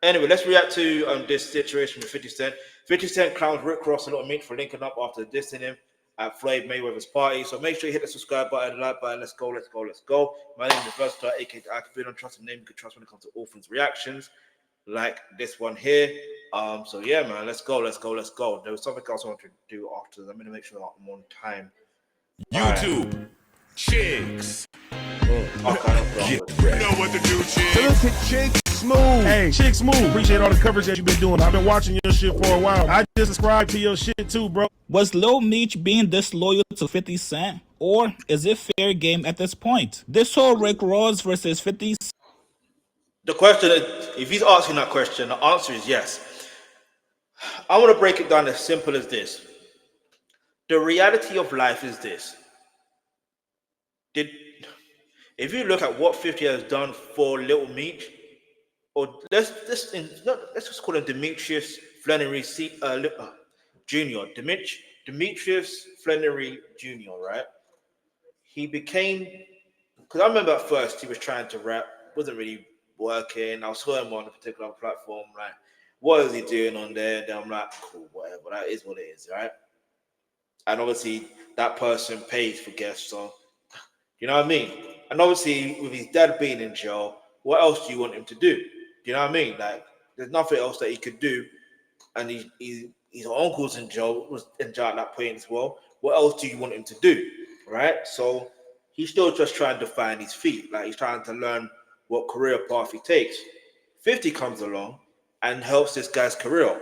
Anyway, let's react to this situation with 50 Cent. 50 Cent clowns Rick Ross and Lil Meech for linking up after dissing him at Floyd Mayweather's party. So make sure you hit the subscribe button, the like button. Let's go, let's go, let's go. My name is Versatile, aka Alkebulantrust, a name you can trust when it comes to all things reactions, like this one here. So yeah, man, let's go, let's go, let's go. There was something else I want to do after. I'm gonna make sure I'm on time. YouTube, right. Chigs. Okay, you know what to do, Chigs. Look at Chigs Smooth. Hey, Chigs Smooth. Appreciate all the coverage that you've been doing. I've been watching your shit for a while. I just subscribed to your shit too, bro. Was Lil Meech being disloyal to 50 Cent? Or is it fair game at this point? This whole Rick Ross versus 50 Cent. The question is, if he's asking that question, the answer is yes. I want to break it down as simple as this. The reality of life is this. If you look at what 50 has done for Lil Meech, or let's just call him Demetrius Flannery Jr. Demetrius Flannery Jr. Right? He became, because I remember at first he was trying to rap, wasn't really working. I saw him on a particular platform, like, what is he doing on there? Then I'm like, cool, whatever. That is what it is, right? And obviously that person pays for guests, so you know what I mean? And obviously with his dad being in jail, what else do you want him to do? You know what I mean? Like, there's nothing else that he could do. And his uncle's in jail, was in jail at that point as well. What else do you want him to do? Right? So he's still just trying to find his feet. Like, he's trying to learn what career path he takes. 50 comes along and helps this guy's career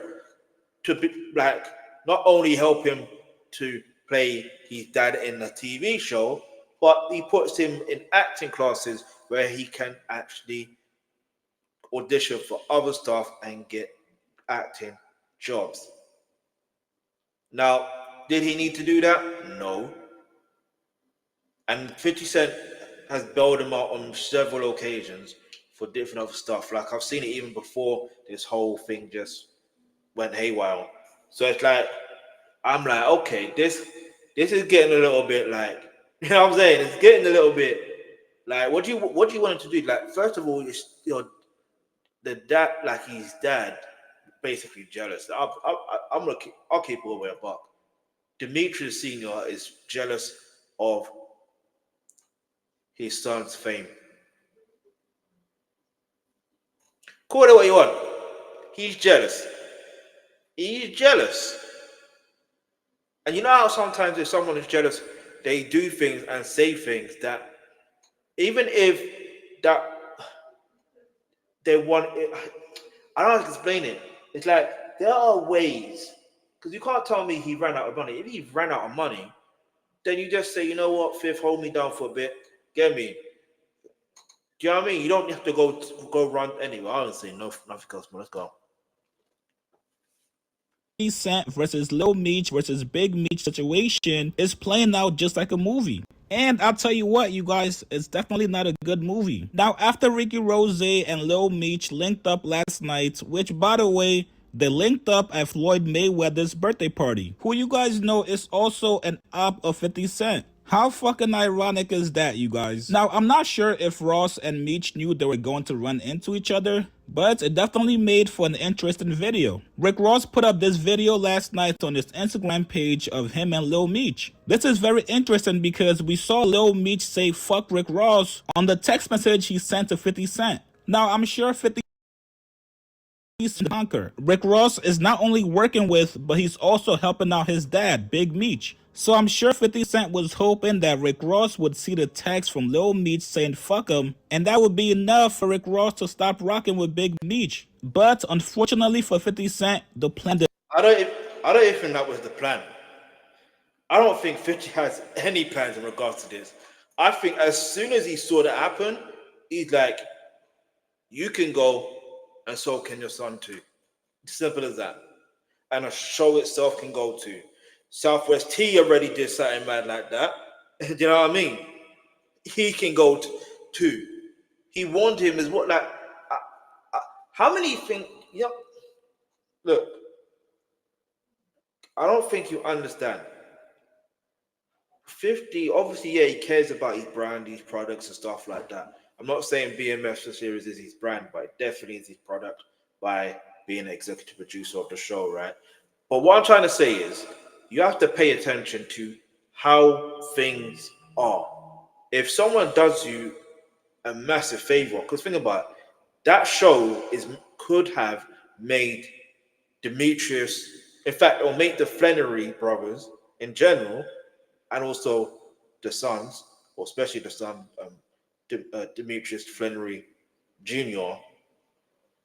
to be, like, not only help him to play his dad in a TV show, but he puts him in acting classes where he can actually audition for other stuff and get acting jobs. Now, did he need to do that? No. And 50 Cent has bailed him out on several occasions for different other stuff. Like, I've seen it even before this whole thing just went haywire. So it's like, I'm like, okay, this is getting a little bit like, you know what I'm saying? It's getting a little bit like, what do you want him to do? Like, first of all, the dad, like his dad, basically jealous. I'll keep all the way a buck. Demetrius Senior is jealous of his son's fame. Call it what you want. He's jealous. He's jealous. And you know how sometimes if someone is jealous, they do things and say things that, even if that they want it, I don't know how to explain it. It's like, there are ways, because you can't tell me he ran out of money. If he ran out of money, then you just say, you know what, Fifth, hold me down for a bit, get me. Do you know what I mean? You don't have to go run anywhere. I don't say nothing else, but let's go. 50 Cent versus Lil Meech versus Big Meech situation is playing out just like a movie. And I'll tell you what, you guys, it's definitely not a good movie. Now, after Ricky Rose and Lil Meech linked up last night, which, by the way, they linked up at Floyd Mayweather's birthday party, who you guys know is also an op of 50 Cent. How fucking ironic is that, you guys? Now, I'm not sure if Ross and Meech knew they were going to run into each other, but it definitely made for an interesting video. Rick Ross put up this video last night on his Instagram page of him and Lil Meech. This is very interesting because we saw Lil Meech say fuck Rick Ross on the text message he sent to 50 Cent. Now, I'm sure 50 conquer. Rick Ross is not only working with, but he's also helping out his dad, Big Meech. So I'm sure 50 Cent was hoping that Rick Ross would see the text from Lil Meech saying fuck him, and that would be enough for Rick Ross to stop rocking with Big Meech. But unfortunately for 50 Cent, the plan I don't even think that was the plan. I don't think 50 has any plans in regards to this. I think as soon as he saw that happen, he's like, you can go and so can your son too. Simple as that. And a show itself can go too. Southwest T already did something mad like that. Do you know what I mean? He can go too. He warned him as what, like, how many think, yep. Look, I don't think you understand. 50, obviously, yeah, he cares about his brand, his products and stuff like that. I'm not saying BMF series is his brand, but it definitely is his product. by being an executive producer of the show, right? But what I'm trying to say is you have to pay attention to how things are. If someone does you a massive favor, because think about it, that show could have made Demetrius, in fact, or make the Flannery brothers in general, and also the sons, or especially the son, Demetrius Flannery Jr.,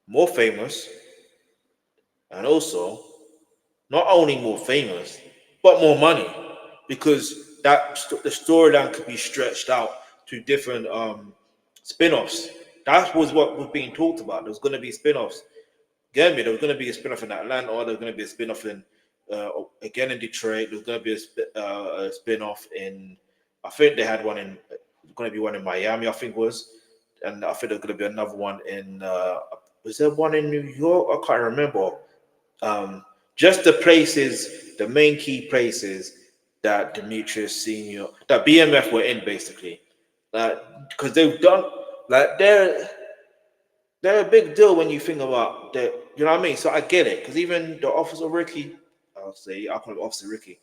more famous, and also not only more famous, but more money, because the storyline could be stretched out to different spin-offs. That was what was being talked about. There was going to be spin-offs. Get me? There was going to be a spin-off in Atlanta. There was going to be a spin-off in again in Detroit. There was going to be a spin-off in. I think they had one in. Going to be one in Miami. I think was, and I think there's going to be another one in. Was there one in New York? I can't remember. Just the places, the main key places that Demetrius Senior, that BMF were in, basically, because they've done like they're a big deal when you think about that. You know what I mean? So I get it, because even the Officer Ricky, I'll call him Officer Ricky,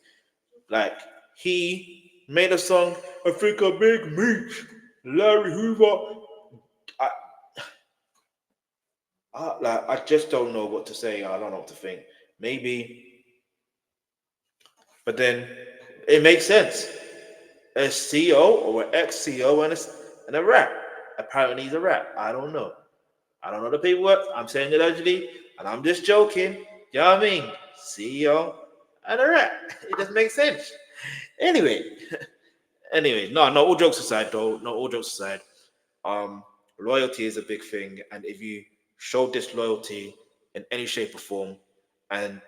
like he made a song, I think a big Meech, Larry Hoover. I, I just don't know what to say. I don't know what to think. Maybe, but then it makes sense. A CEO or an ex-CEO and a rap. Apparently he's a rap. I don't know. I don't know the paperwork. I'm saying it allegedly, and I'm just joking. You know what I mean? CEO and a rap. It just makes sense. Anyway, no, all jokes aside, though. No, all jokes aside. Loyalty is a big thing, and if you show disloyalty in any shape or form, and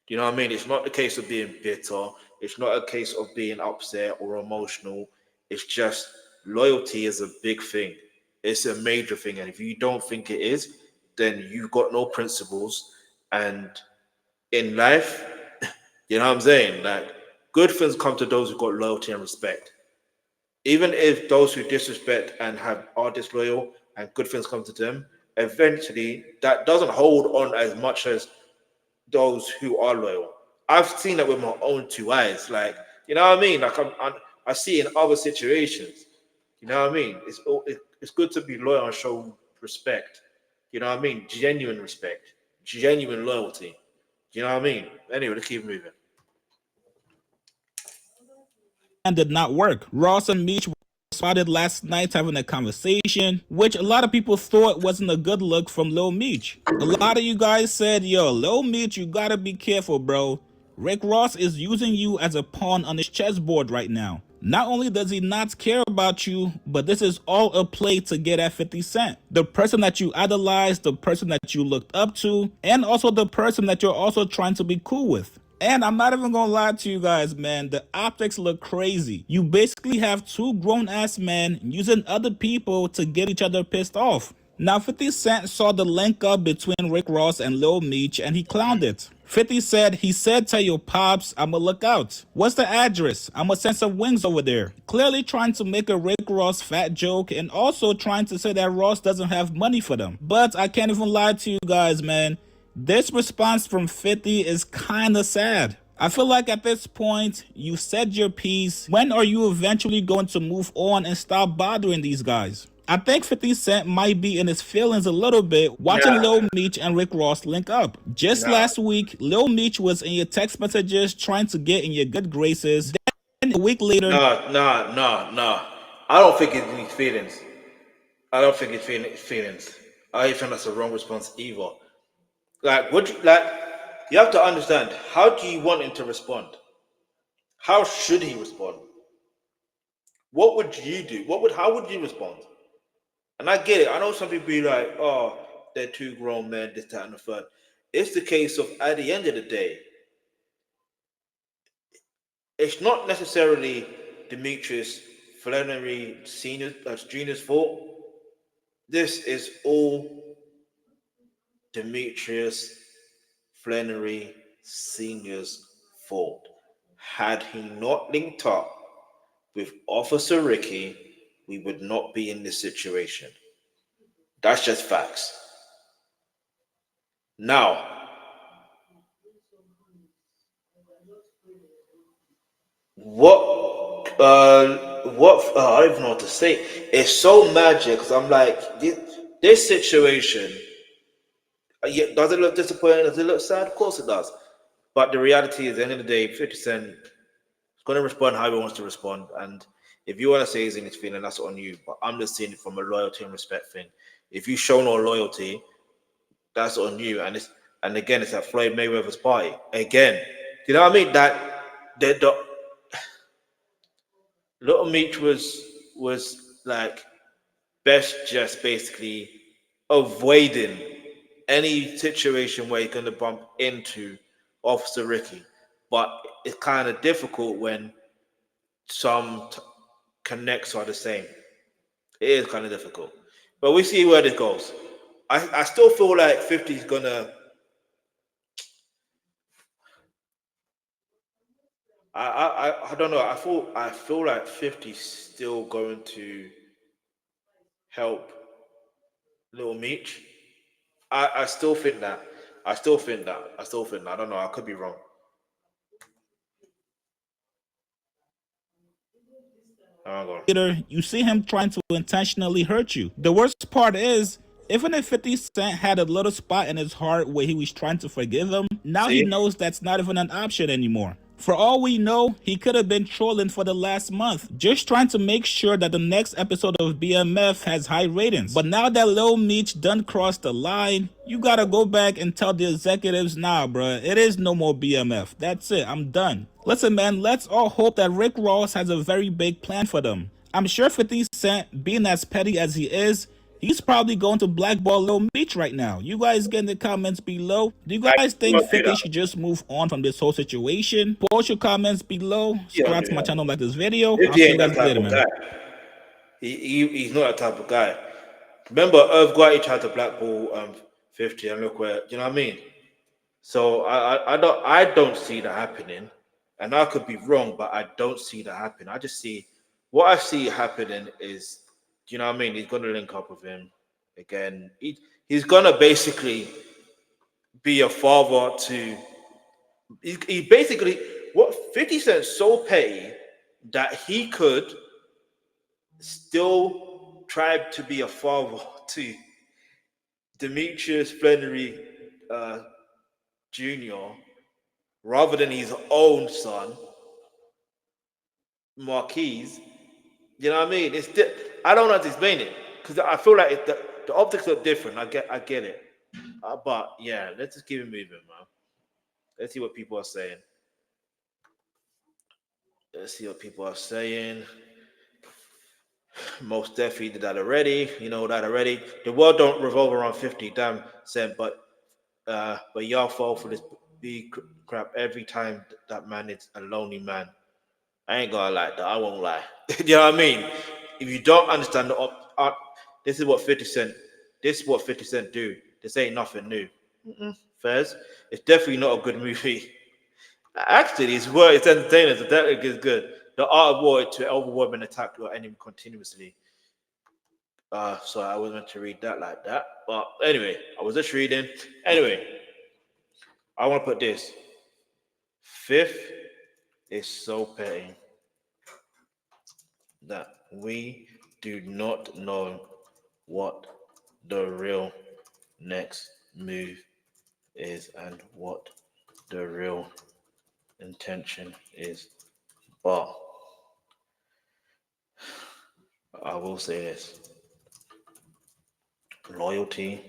you know what I mean, it's not a case of being bitter, it's not a case of being upset or emotional. It's just loyalty is a big thing. It's a major thing, and if you don't think it is, then you've got no principles. And in life, you know what I'm saying? Like, good things come to those who got loyalty and respect. Even if those who disrespect and are disloyal and good things come to them, eventually that doesn't hold on as much as those who are loyal. I've seen that with my own two eyes. Like, you know what I mean? Like, I see in other situations. You know what I mean? It's good to be loyal and show respect. You know what I mean? Genuine respect, genuine loyalty. You know what I mean? Anyway, let's keep moving. And did not work. Ross and Meech were spotted last night having a conversation, which a lot of people thought wasn't a good look from Lil Meech. A lot of you guys said, yo, Lil Meech, you gotta be careful, bro. Rick Ross is using you as a pawn on his chessboard right now. Not only does he not care about you, but this is all a play to get at 50 Cent. The person that you idolized, the person that you looked up to, and also the person that you're also trying to be cool with. And I'm not even gonna lie to you guys, man. The optics look crazy. You basically have two grown-ass men using other people to get each other pissed off. Now, 50 Cent saw the link up between Rick Ross and Lil Meech and he clowned it. 50 said, tell your pops, I'ma look out. What's the address? I'ma send some wings over there. Clearly trying to make a Rick Ross fat joke and also trying to say that Ross doesn't have money for them. But I can't even lie to you guys, man. This response from 50 is kinda sad. I feel like at this point, you said your piece. When are you eventually going to move on and stop bothering these guys? I think 50 Cent might be in his feelings a little bit watching Lil Meech and Rick Ross link up. Just last week, Lil Meech was in your text messages trying to get in your good graces. Then a week later, No. I don't think it needs feelings. I don't think it's feelings. I think that's a wrong response either. Like, you have to understand, how do you want him to respond? How should he respond? What would you do? How would you respond? And I get it. I know some people be like, oh, they're two grown men, this, that, and the third. It's the case of, at the end of the day, it's not necessarily Demetrius Flannery Senior, Junior's fault. This is all Demetrius Flannery Senior's fault. Had he not linked up with Officer Ricky, we would not be in this situation. That's just facts. Now, I don't even know what to say. It's so magic because I'm like, this situation. Yeah, does it look disappointing? Does it look sad? Of course it does. But the reality is, at the end of the day, 50 Cent is going to respond how he wants to respond. And if you want to say he's in his feeling, that's on you. But I'm just seeing it from a loyalty and respect thing. If you show no loyalty, that's on you. And again, it's at Floyd Mayweather's party. Again, you know what I mean? That the Little Meech was like best just basically avoiding any situation where you're going to bump into Officer Ricky. But it's kind of difficult when some connects are the same. It is kind of difficult. But we see where this goes. I still feel like 50 is going to. I don't know. I feel like 50 is still going to help Little Meech. I still think that. I still think that. I don't know. I could be wrong. Later, you see him trying to intentionally hurt you. The worst part is, even if 50 Cent had a little spot in his heart where he was trying to forgive him, now he knows that's not even an option anymore. For all we know, he could have been trolling for the last month, just trying to make sure that the next episode of BMF has high ratings. But now that Lil Meech done crossed the line, you gotta go back and tell the executives, nah bruh, it is no more BMF. That's it, I'm done. Listen man, let's all hope that Rick Ross has a very big plan for them. I'm sure 50 Cent, being as petty as he is, he's probably going to blackball Lil Meech right now. You guys get in the comments below. Do you guys think 50 should just move on from this whole situation? Post your comments below. Subscribe to my channel, like this video. I'll see you guys later, man. He's not that type of guy. Remember, Irv Gotti tried to blackball 50, and look where, you know what I mean? So I don't see that happening. And I could be wrong, but I don't see that happening. I just see what I see happening is, you know what I mean? He's gonna link up with him again. He's gonna basically be a father to. He basically, what 50 Cent so petty that he could still try to be a father to Demetrius Flannery Jr. rather than his own son, Marquise. You know what I mean? I don't know how to explain it because I feel like the optics are different. I get it, but yeah, let's just keep it moving, man. Let's see what people are saying. Most definitely did that already. You know that already. The world don't revolve around 50. Damn, Sam, but y'all fall for this big crap every time. That man is a lonely man. I ain't gonna lie, though. I won't lie. You know what I mean? If you don't understand this is what 50 Cent. This is what 50 Cent do. This ain't nothing new. Fairs. It's definitely not a good movie. Actually, it's entertaining. So that is good. The art of war to overwhelm and attack your enemy continuously. So I was meant to read that like that. But anyway, I was just reading. Anyway, I want to put this. Fifth is so petty that we do not know what the real next move is and what the real intention is. But I will say this. Loyalty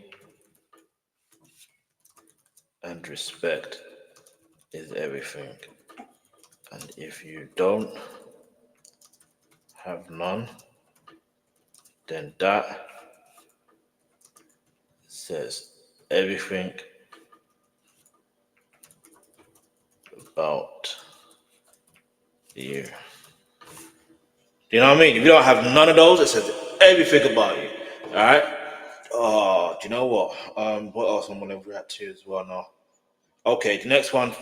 and respect is everything. And if you don't have none, then that says everything about you. You know what I mean? If you don't have none of those, it says everything about you. All right. Oh, do you know what? What else I'm gonna react to as well now? Okay, the next one.